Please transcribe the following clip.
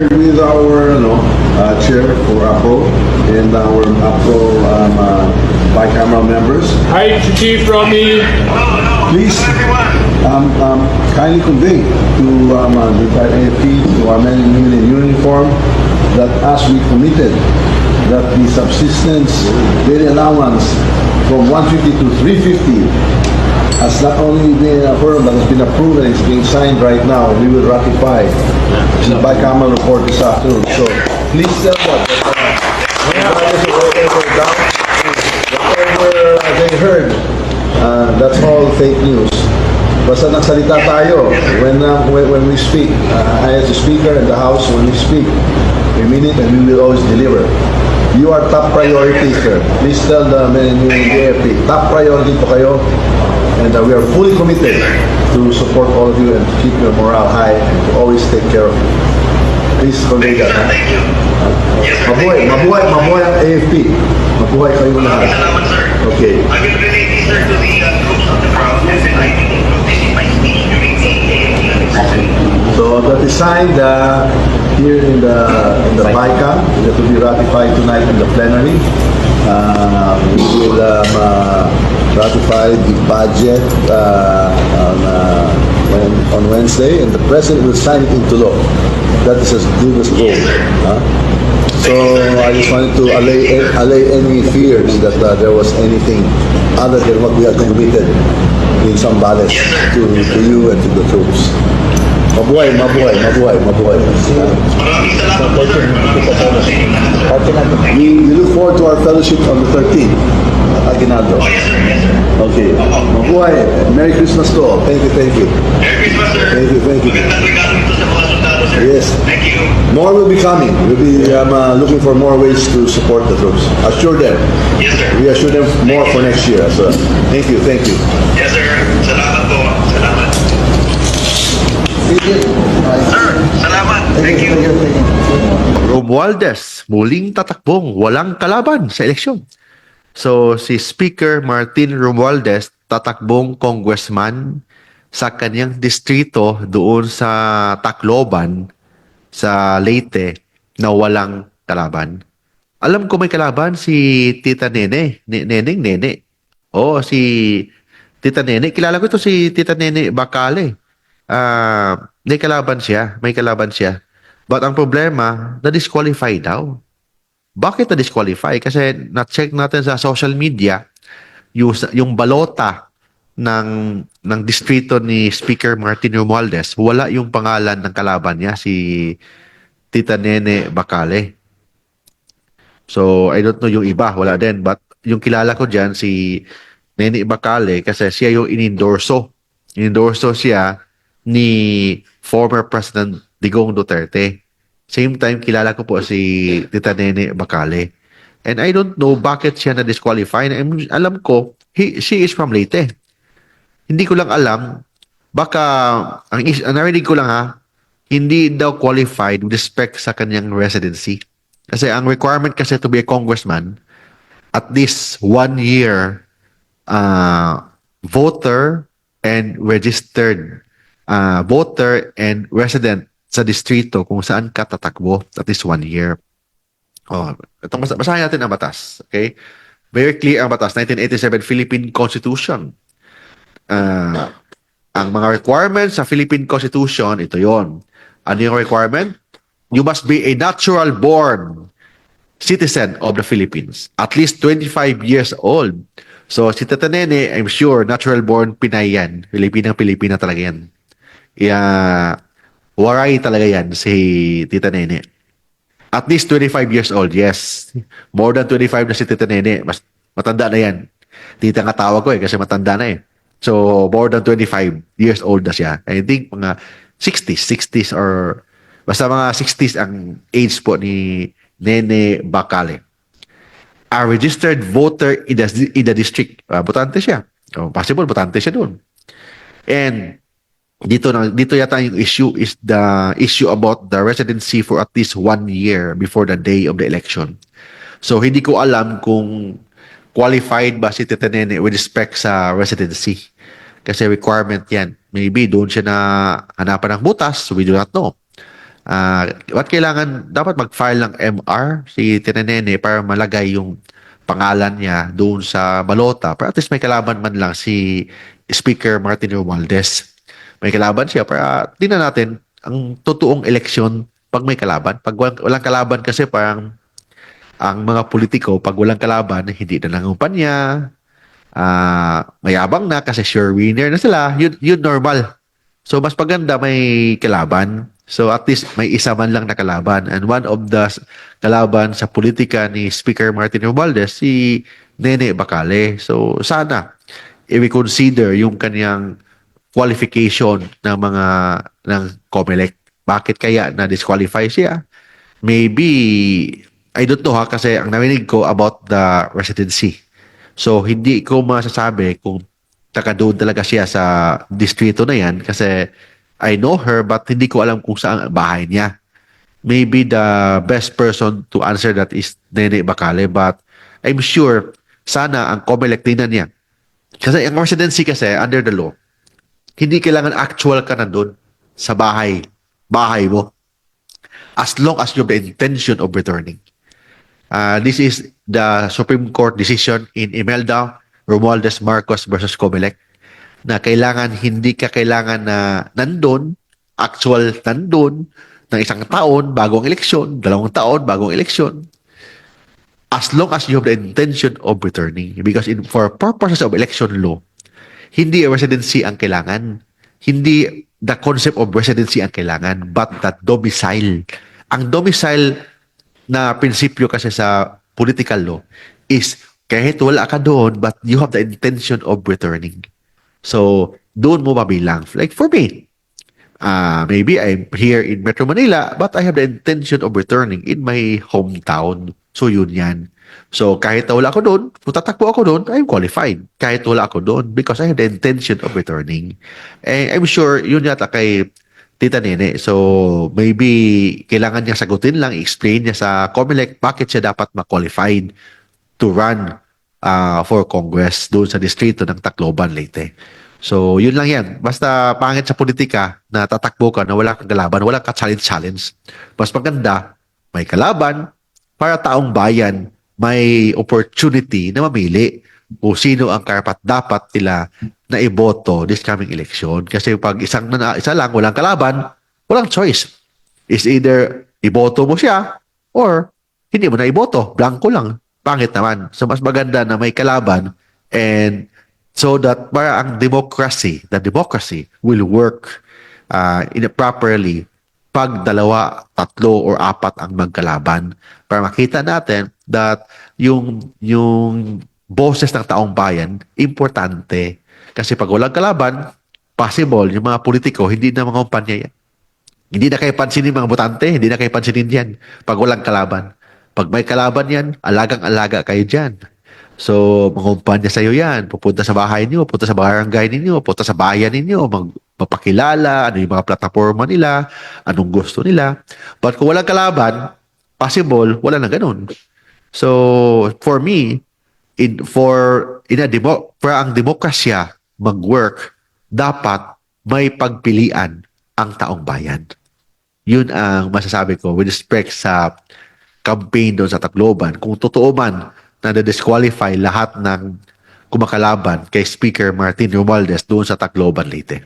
With our chair for APRO and our APRO bicameral members, Hi, Chief Romy. please kindly convey to the entire AFP, to our men and women in uniform, that as we committed, that the subsistence daily allowance from 150 to 350 has not only been affirmed but has been approved and is being signed right now. We will ratify the bicameral report this afternoon. So please tell them that regardless of whatever doubt, whatever they heard, that's all fake news. Basta nagsalita tayo when we speak. I as a speaker in the House, when we speak, we mean it and we will always deliver. You are top priority, sir. Please tell the men and women in the AFP, top priority po kayo. And we are fully committed to support all of you and to keep your morale high and to always take care of you. Please convey that. Thank you. Yes, sir. Mabuhay, mabuhay, mabuhay ang AFP. Mabuhay kayo lahat. Salamat, sir. Okay. I will relate this, sir, to the troops of the crowd, and then I will include this in my speech during the AFP. So that is signed here in the BICAM, that will be ratified tonight in the plenary. We will ratify the budget on Wednesday, and the President will sign it into law. That is as good as gold. So I just wanted to allay any fears that there was anything other than what we have committed in some balance to you and to the troops. Mabuhay, mabuhay, mabuhay, mabuhay. Maraming salamat po, sir. We look forward to our fellowship on the 13th at Aguinaldo. Oh, yes, sir. Yes, sir. Okay. Mabuhay. Merry Christmas to all. Thank you, thank you. Merry Christmas, sir. Thank you, thank you. Magandang regalo ito sa mga sundalo, sir. Yes. Thank you. More will be coming. We'll be looking for more ways to support the troops. Assure them. Yes, sir. We assure them more for next year as well. Thank you, thank you. Yes, sir. Salamat po. Salamat. Sir, salamat. Thank you. Romualdez muling tatakbong walang kalaban sa eleksyon. So si Speaker Martin Romualdez tatakbong congressman sa kanyang distrito doon sa Tacloban sa Leyte na walang kalaban. Alam ko may kalaban si Tita Nene, Neneng Nene. Oh, si Tita Nene. Kilala ko ito si Tita Nene Bacale. May kalaban siya. But ang problema, na-disqualify daw. Bakit na-disqualify? Kasi na-check natin sa social media, yung balota ng distrito ni Speaker Martin Romualdez, wala yung pangalan ng kalaban niya, si Tita Nene Bacale. So, I don't know yung iba, wala din. But yung kilala ko dyan, si Nene Bacale, kasi siya yung inendorso. Inendorso siya ni former President Digong Duterte. Same time, kilala ko po si Tita Nene Bacale. And I don't know bakit siya na-disqualify. Alam ko, she is from Leyte. Hindi ko lang alam, baka, ang narinig ko lang hindi daw qualified with respect sa kanyang residency. Kasi ang requirement kasi to be a congressman, at least 1 year voter and registered voter and resident sa distrito kung saan ka tatakbo at least 1 year. Oh, itong basahin natin ang batas. Okay? Very clear ang batas. 1987 Philippine Constitution. Ang mga requirements sa Philippine Constitution, ito yon. Ano yung requirement? You must be a natural born citizen of the Philippines. At least 25 years old. So, si Tita Nene, I'm sure, natural born Pinay yan. Pilipina talaga yan. Waray talaga yan, si Tita Nene. At least 25 years old, yes. More than 25 na si Tita Nene. Mas matanda na yan. Tita nga tawag ko kasi matanda na eh. So, more than 25 years old na siya. I think mga 60s or basta mga 60s ang age po ni Nene Bacale. A registered voter in the district. Botante siya. Possible, botante siya doon. And dito yata yung issue is the issue about the residency for at least 1 year before the day of the election. So, hindi ko alam kung qualified ba si Tita Nene with respect sa residency. Kasi requirement yan. Maybe doon siya na hanapan ng butas, we do not know. What kailangan, dapat mag-file ng MR si Tinanene para malagay yung pangalan niya doon sa balota. Para at least may kalaban man lang si Speaker Martin Romualdez. May kalaban siya para tingnan natin ang totoong eleksyon pag may kalaban. Pag walang kalaban kasi parang ang mga politiko, pag walang kalaban, hindi na nangumpanya, mayabang na kasi sure winner na sila. Yun normal. So, mas maganda may kalaban. So, at least may isa man lang na kalaban. And one of the kalaban sa politika ni Speaker Martin Romualdez, si Nene Bacale. So, sana i-consider yung kanyang qualification ng mga ng COMELEC. Bakit kaya na-disqualify siya? Maybe, I don't know ha, kasi ang narinig ko about the residency. So, hindi ko masasabi kung taga doon talaga siya sa distrito na yan kasi I know her but hindi ko alam kung saan ang bahay niya. Maybe the best person to answer that is Nene Bacale but I'm sure sana ang COMELEC tingnan niya. Kasi ang residency kasi under the law, hindi kailangan actual ka nandun sa bahay mo as long as you have the intention of returning. This is the Supreme Court decision in Imelda Romualdez Marcos versus COMELEC na hindi ka kailangan na nandun, actual nandun, ng 1 taon bago ang eleksyon, 2 taon bago ang eleksyon, as long as you have the intention of returning. Because for purposes of election law, hindi residency ang kailangan. Hindi the concept of residency ang kailangan, but that domicile. Ang domicile na prinsipyo kasi sa political law is kahit wala ka doon, but you have the intention of returning. So, doon mo mabilang. Like for me, maybe I'm here in Metro Manila, but I have the intention of returning in my hometown. So, yun yan. So, kahit wala ako doon, kung tatakbo ako doon, I'm qualified. Kahit wala ako doon because I have the intention of returning. And I'm sure, yun yata kay Tita Nene. So, maybe kailangan niya sagutin lang, explain niya sa COMELEC bakit siya dapat ma-qualified to run for Congress doon sa distrito ng Tacloban, Leyte. So, yun lang yan. Basta pangit sa politika na tatakbo ka na wala kang kalaban, wala ka challenge. Mas maganda, may kalaban para taong bayan may opportunity na mamili kung sino ang karapat-dapat nila na iboto this coming election. Kasi pag isa lang, walang kalaban, walang choice. It's either iboto mo siya or hindi mo na iboto. Blanco lang. Pangit naman. So, mas maganda na may kalaban and so that para ang the democracy will work properly pag 2, 3, or 4 ang magkalaban para makita natin that yung boses ng taong bayan, importante. Kasi pag walang kalaban, possible, yung mga politiko, hindi na mga kumpanya yan. Hindi na kayo pansinin mga botante, hindi na kayo pansinin yan pag walang kalaban. Pag may kalaban yan, alagang-alaga kayo dyan. So, mangumpanya sa'yo yan. Pupunta sa bahay niyo, pupunta sa barangay ninyo, pupunta sa bayan ninyo, mapakilala, ano yung mga plataforma nila, anong gusto nila. But kung walang kalaban, possible, wala na ganun. So, for me, for ang demokrasya mag-work, dapat may pagpilian ang taong bayan. Yun ang masasabi ko with respect sa campaign doon sa Tacloban. Kung totoo man na disqualify lahat ng kumakalaban kay Speaker Martin Romualdez doon sa Tacloban, Leyte.